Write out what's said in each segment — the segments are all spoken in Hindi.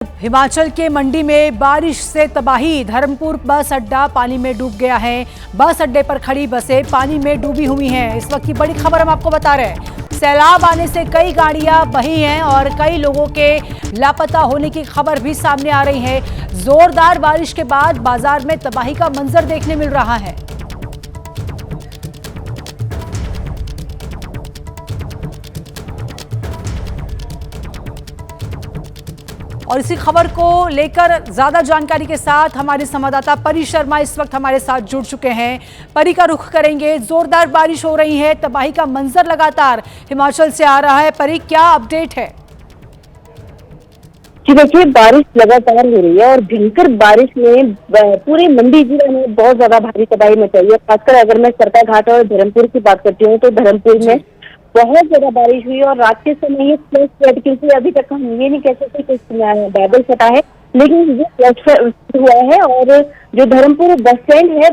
हिमाचल के मंडी में बारिश से तबाही। धर्मपुर बस अड्डा पानी में डूब गया है। बस अड्डे पर खड़ी बसें पानी में डूबी हुई हैं। इस वक्त की बड़ी खबर हम आपको बता रहे हैं। सैलाब आने से कई गाड़ियां बही हैं और कई लोगों के लापता होने की खबर भी सामने आ रही है। जोरदार बारिश के बाद बाजार में तबाही का मंजर देखने मिल रहा है। और इसी खबर को लेकर ज्यादा जानकारी के साथ हमारे संवाददाता परी शर्मा इस वक्त हमारे साथ जुड़ चुके हैं। परी का रुख करेंगे। जोरदार बारिश हो रही है, तबाही का मंजर लगातार हिमाचल से आ रहा है। परी, क्या अपडेट है? जी देखिए, बारिश लगातार हो रही है और भयंकर बारिश में पूरे मंडी जिले में बहुत ज्यादा भारी तबाही मचाई है। खासकर अगर मैं सरकाघाट और धर्मपुर की बात करती हूँ तो धर्मपुर में बहुत ज्यादा बारिश हुई और रात के समय ये फ्लश फ्लड, क्योंकि अभी तक हम ये नहीं कह सकते कि बादल फटा है, लेकिन ये फ्लश हुआ है। और जो धर्मपुर बस स्टैंड है,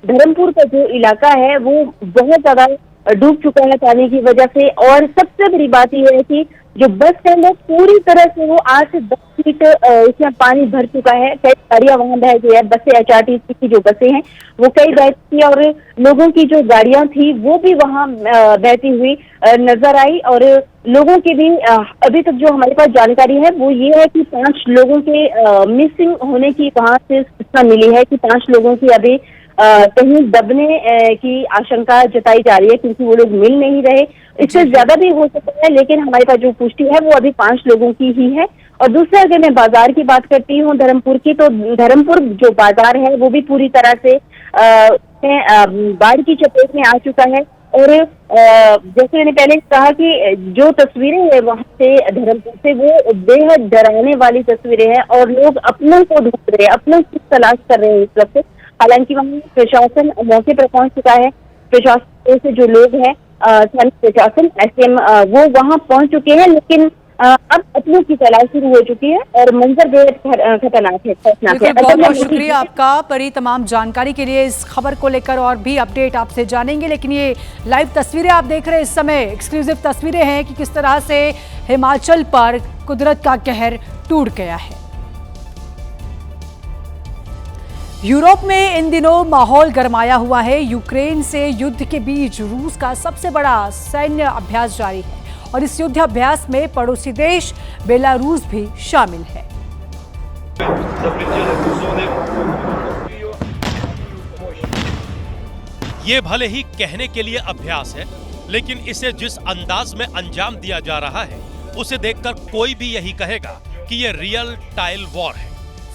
धर्मपुर का जो इलाका है वो बहुत ज्यादा डूब चुका है पानी की वजह से। और सबसे बड़ी बात यह है कि जो बस स्टैंड है पूरी तरह से वो 8 से 10 फीट इसमें पानी भर चुका है। कई गाड़ियां वहां बह गई है। बसें HRTC की जो बसें हैं वो कई बहती है और लोगों की जो गाड़ियां थी वो भी वहां बहती हुई नजर आई। और लोगों की भी अभी तक जो हमारे पास जानकारी है वो ये है कि 5 लोगों के मिसिंग होने की वहां से सूचना मिली है कि 5 लोगों की अभी कहीं दबने की आशंका जताई जा रही है, क्योंकि वो लोग मिल नहीं रहे। इससे ज्यादा भी हो सकता है, लेकिन हमारे पास जो पुष्टि है वो अभी 5 लोगों की ही है। और दूसरा, अगर मैं बाजार की बात करती हूँ धर्मपुर की, तो धर्मपुर जो बाजार है वो भी पूरी तरह से बाढ़ की चपेट में आ चुका है। और जैसे मैंने पहले कहा कि जो तस्वीरें हैं वहां से धर्मपुर से वो बेहद डराने वाली तस्वीरें हैं और लोग अपनों को ढूंढ रहे हैं, अपनों की तलाश कर रहे हैं इस वक्त। हालांकि वहाँ प्रशासन मौके पर पहुंच चुका है। प्रशासन से जो लोग हैं, स्थानीय प्रशासन SM वो वहां पहुंच चुके हैं, लेकिन अब अपनों की तलाश शुरू हो चुकी है और मंजर बेहद खतरनाक है। बहुत बहुत शुक्रिया आपका परी, तमाम जानकारी के लिए। इस खबर को लेकर और भी अपडेट आपसे जानेंगे, लेकिन ये लाइव तस्वीरें आप देख रहे हैं इस समय, एक्सक्लूसिव तस्वीरें हैं कि किस तरह से हिमाचल पर कुदरत का कहर टूट गया है। यूरोप में इन दिनों माहौल गरमाया हुआ है। यूक्रेन से युद्ध के बीच रूस का सबसे बड़ा सैन्य अभ्यास जारी है और इस युद्ध अभ्यास में पड़ोसी देश बेलारूस भी शामिल है। ये भले ही कहने के लिए अभ्यास है, लेकिन इसे जिस अंदाज में अंजाम दिया जा रहा है उसे देखकर कोई भी यही कहेगा कि ये रियल टाइल वॉर है।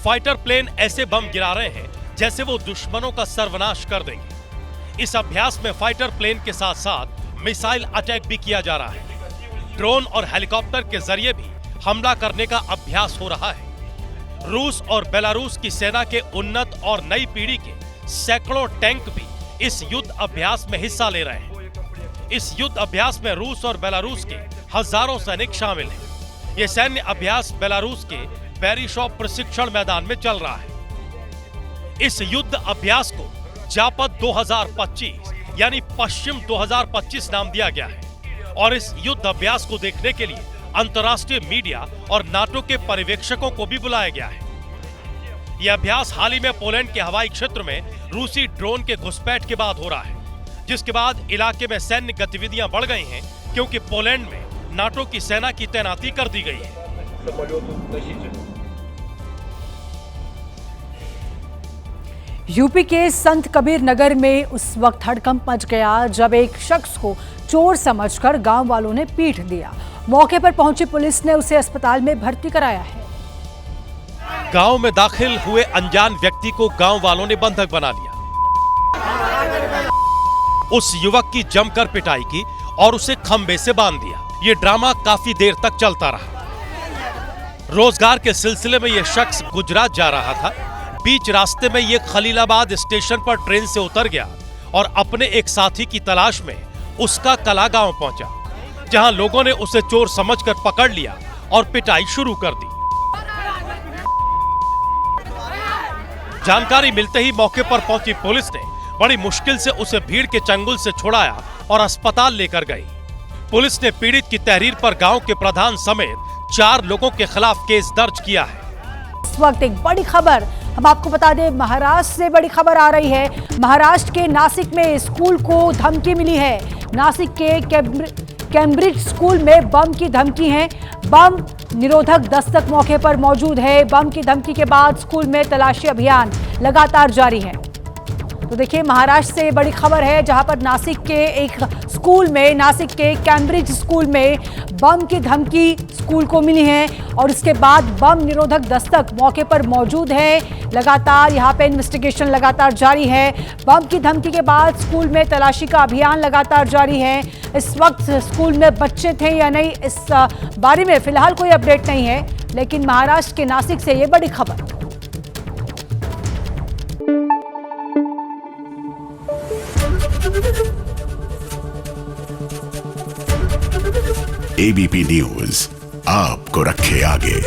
फाइटर प्लेन ऐसे बम गिरा रहे हैं जैसे वो दुश्मनों का सर्वनाश कर देंगे। इस अभ्यास में फाइटर प्लेन के साथ साथ मिसाइल अटैक भी किया जा रहा है। ड्रोन और हेलीकॉप्टर के जरिए भी हमला करने का अभ्यास हो रहा है। रूस और बेलारूस की सेना के उन्नत और नई पीढ़ी के सैकड़ों टैंक भी इस युद्ध अभ्यास में हिस्सा ले रहे हैं। इस युद्ध अभ्यास में रूस और बेलारूस के हजारों सैनिक शामिल हैं। ये सैन्य अभ्यास बेलारूस के बेरिशॉप प्रशिक्षण मैदान में चल रहा है। इस युद्ध अभ्यास को जापद 2025 यानी पश्चिम 2025 नाम दिया गया है और इस युद्ध अभ्यास को देखने के लिए अंतर्राष्ट्रीय मीडिया और नाटो के पर्यवेक्षकों को भी बुलाया गया है। यह अभ्यास हाल ही में पोलैंड के हवाई क्षेत्र में रूसी ड्रोन के घुसपैठ के बाद हो रहा है, जिसके बाद इलाके में सैन्य गतिविधियां बढ़ गई हैं, क्योंकि पोलैंड में नाटो की सेना की तैनाती कर दी गई है। यूपी के संत कबीर नगर में उस वक्त हड़कंप मच गया जब एक शख्स को चोर समझकर गांव वालों ने पीट दिया। मौके पर पहुंची पुलिस ने उसे अस्पताल में भर्ती कराया है। गांव में दाखिल हुए अनजान व्यक्ति को गांव वालों ने बंधक बना लिया। उस युवक की जमकर पिटाई की और उसे खंबे से बांध दिया। ये ड्रामा काफी देर तक चलता रहा। रोजगार के सिलसिले में यह शख्स गुजरात जा रहा था। बीच रास्ते में यह खलीलाबाद स्टेशन पर ट्रेन से उतर गया और अपने एक साथी की तलाश में उसका कला गांव पहुंचा, जहां लोगों ने उसे चोर समझकर पकड़ लिया और पिटाई शुरू कर दी। जानकारी मिलते ही मौके पर पहुंची पुलिस ने बड़ी मुश्किल से उसे भीड़ के चंगुल से छुड़ाया और अस्पताल लेकर गई। पुलिस ने पीड़ित की तहरीर पर गांव के प्रधान समेत 4 लोगों के खिलाफ केस दर्ज किया है। इस वक्त एक बड़ी खबर हम आपको बता दें, महाराष्ट्र से बड़ी खबर आ रही है। महाराष्ट्र के नासिक में स्कूल को धमकी मिली है। नासिक के कैम्ब्रिज स्कूल में बम की धमकी है। बम निरोधक दस्तक मौके पर मौजूद है। बम की धमकी के बाद स्कूल में तलाशी अभियान लगातार जारी है। तो देखिए, महाराष्ट्र से बड़ी खबर है, जहां पर नासिक के एक स्कूल में, नासिक के कैम्ब्रिज स्कूल में बम की धमकी स्कूल को मिली है और इसके बाद बम निरोधक दस्तक मौके पर मौजूद है। लगातार यहां पे इन्वेस्टिगेशन लगातार जारी है। बम की धमकी के बाद स्कूल में तलाशी का अभियान लगातार जारी है। इस वक्त स्कूल में बच्चे थे या नहीं, इस बारे में फिलहाल कोई अपडेट नहीं है, लेकिन महाराष्ट्र के नासिक से ये बड़ी खबर। एबीपी न्यूज आपको रखे आगे।